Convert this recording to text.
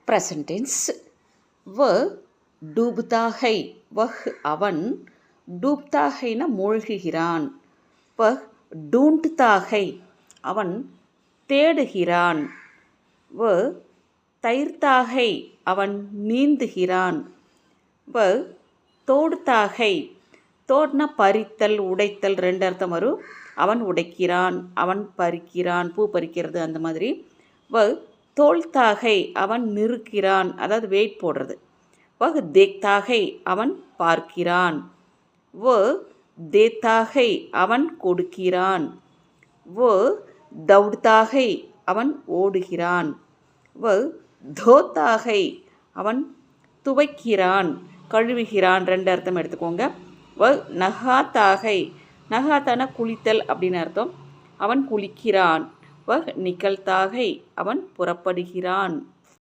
present tense. वह डूबता है, वह அவன் डूबता है ना மூழ்குகிறான். वह ढूंढता है அவன் தேடுகிறான். वह तैरता है அவன் நீந்துகிறான். वह तोड़ता है தோட்னா பறித்தல் உடைத்தல் ரெண்டு அர்த்தம் வரும். அவன் உடைக்கிறான், அவன் பறிக்கிறான், பூ பறிக்கிறது அந்த மாதிரி. வ தோல்தாகை அவன் நிறுக்கிறான், அதாவது வெயிட் போடுறது. வ தேக்தாகை அவன் பார்க்கிறான். வ தேத்தாகை அவன் கொடுக்கிறான். வ தௌட்தாகை அவன் ஓடுகிறான். வ தோத்தாகை அவன் துவைக்கிறான், கழுவுகிறான் ரெண்டு அர்த்தம் எடுத்துக்கோங்க. வ நகாத்தாகை நகாத்தான குளித்தல் அப்படின்னு அர்த்தம். அவன் குளிக்கிறான். வ நிகழ்த்தாகை அவன் புறப்படுகிறான்.